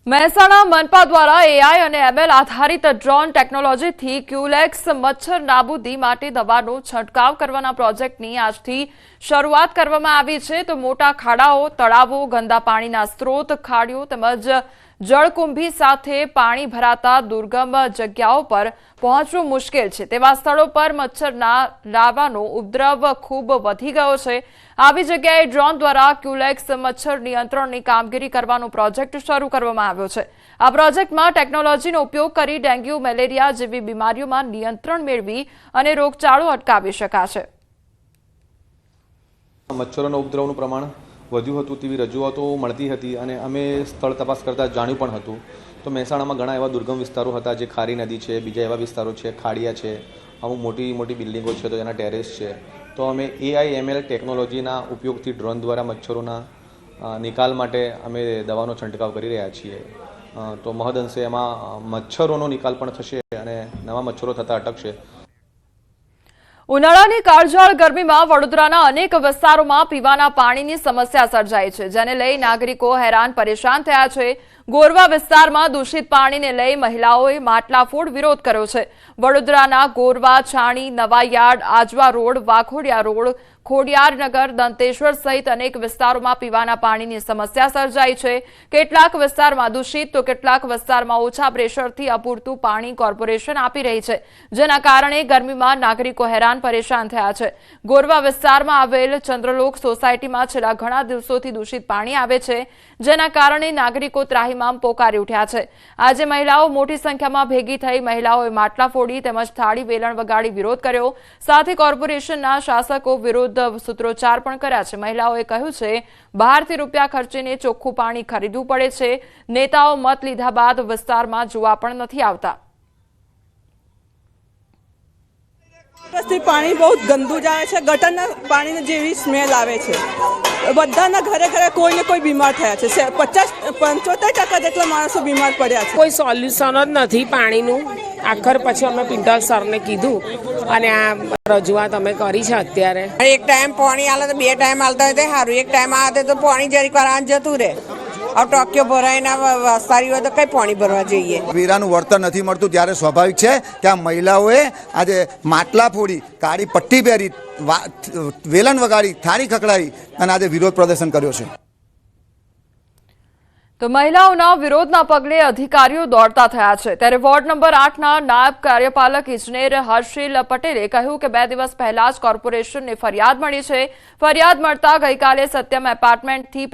મહેસાણા મનપા દ્વારા એઆઈ અને એમએલ આધારિત ડ્રોન ટેકનોલોજીથી ક્યુલેક્સ મચ્છર નાબૂદી માટે દવાનો છંટકાવ કરવાના પ્રોજેક્ટની આજથી શરૂઆત કરવામાં આવી છે। તો મોટા ખાડાઓ, તળાવો, ગંદા પાણીના સ્ત્રોત, ખાડીઓ તેમજ જળકુંભી સાથે પાણી ભરાતા દુર્ગમ જગ્યાઓ પર પહોંચવું મુશ્કેલ છે તેવા સ્થળો પર મચ્છરના લાર્વાનો ઉપદ્રવ ખૂબ વધી ગયો છે। આવી જગ્યાએ ડ્રોન દ્વારા ક્યુલેક્સ મચ્છર નિયંત્રણની કામગીરી કરવાનો પ્રોજેક્ટ શરૂ કરવામાં આવ્યો છે। આ પ્રોજેક્ટમાં ટેકનોલોજીનો ઉપયોગ કરી ડેન્ગ્યુ, મેલેરિયા જેવી બીમારીઓમાં નિયંત્રણ મેળવી અને રોગચાળો અટકાવી શકાશે। મચ્છરોના ઉપદ્રવનું પ્રમાણ વધ્યું હતું તેવી રજૂઆતો મળતી હતી અને અમે સ્થળ તપાસ કરતા જાણ્યું પણ હતું। તો મહેસાણામાં ઘણા એવા દુર્ગમ વિસ્તારો હતા જે ખારી નદી છે, બીજા એવા વિસ્તારો છે, ખાડિયા છે, અમુક મોટી મોટી બિલ્ડિંગો છે, તો એના ટેરેસ છે। તો અમે એઆઈ એમએલ ટેકનોલોજીના ઉપયોગથી ડ્રોન દ્વારા મચ્છરોના નિકાલ માટે અમે દવાનો છંટકાવ કરી રહ્યા છીએ। તો મહદઅંશે એમાં મચ્છરોનો નિકાલ પણ થશે અને નવા મચ્છરો થતા અટકશે। ઉનાળાની કાળઝાળ ગરમીમાં વડોદરાના અનેક વિસ્તારોમાં પીવાના પાણીની સમસ્યા સર્જાઈ છે, જેને લઈ નાગરિકો હેરાન પરેશાન થયા છે। ગોરવા વિસ્તારમાં દૂષિત પાણીને લઈ મહિલાઓએ માટલાફોડ વિરોધ કર્યો છે। વડોદરાના ગોરવા, છાણી, નવાયાર્ડ, આજવા રોડ, વાઘોડિયા રોડ, ખોડિયારનગર, દંતેશ્વર સહિત અનેક વિસ્તારોમાં પીવાના પાણીની સમસ્યા સર્જાઈ છે। કેટલાક વિસ્તારમાં દૂષિત તો કેટલાક વિસ્તારમાં ઓછા પ્રેશરથી અપૂરતું પાણી કોર્પોરેશન આપી રહી છે, જેના કારણે ગરમીમાં નાગરિકો હેરાન પરેશાન થયા છે। ગોરવા વિસ્તારમાં આવેલ ચંદ્રલોક સોસાયટીમાં છેલ્લા ઘણા દિવસોથી દૂષિત પાણી આવે છે, જેના કારણે નાગરિકો ત્રાહિમામ પોકારી ઉઠ્યા છે। આજે મહિલાઓ મોટી સંખ્યામાં ભેગી થઈ મહિલાઓએ માટલા ફોડી તેમજ થાળી વેલણ વગાડી વિરોધ કર્યો, સાથે કોર્પોરેશનના શાસકો વિરુદ્ધ સૂત્રોચ્ચાર પણ કર્યા છે। મહિલાઓએ કહ્યું છે બહારથી રૂપિયા ખર્ચીને ચોખ્ખું પાણી ખરીદવું પડે છે। નેતાઓ મત લીધા બાદ વિસ્તારમાં જોવા પણ નથી આવતા। પાણી બહુ ગંદુ જાય છે, ગટરના પાણીની જેવી સ્મેલ આવે છે। બધાના ઘરે ઘરે કોઈ ને કોઈ બીમાર થયા છે। 50-75% જેટલા માણસો બીમાર પડ્યા છે। કોઈ સોલ્યુશન જ નથી પાણીનું। આખર પછી અમે પિન્ટલ સરને કીધું અને આ રજૂઆત અમે કરી છે। અત્યારે એક ટાઈમ પાણી આલે તો બે ટાઈમ આલતા હોય તો સારું, એક ટાઈમ આવે તો પાણી જરીક વાર આન જતું રહે। આ ટોક્યો ભરાઈને વસ્તારી હોય તો કઈ પાણી ભરવા જઈએ। વેરાનું વળતર નથી મળતું ત્યારે સ્વાભાવિક છે કે આ મહિલાઓએ આજે માટલા ફોડી, કાળી પટ્ટી પહેરી, વેલણ વગાડી, થાળી ખખડાવી અને આજે વિરોધ પ્રદર્શન કર્યો છે। તો મહિલાઓના વિરોધના પગલે અધિકારીઓ દોડતા થયા છે, ત્યારે વોર્ડ નંબર 8ના નાયબ કાર્યપાલક ઇજનેર હર્ષિલ પટેલે કહ્યું કે 2 દિવસ પહેલા જ કોર્પોરેશનને ફરિયાદ મળી છે। ફરિયાદ મળતા ગઈકાલે સત્યમ એપાર્ટમેન્ટથી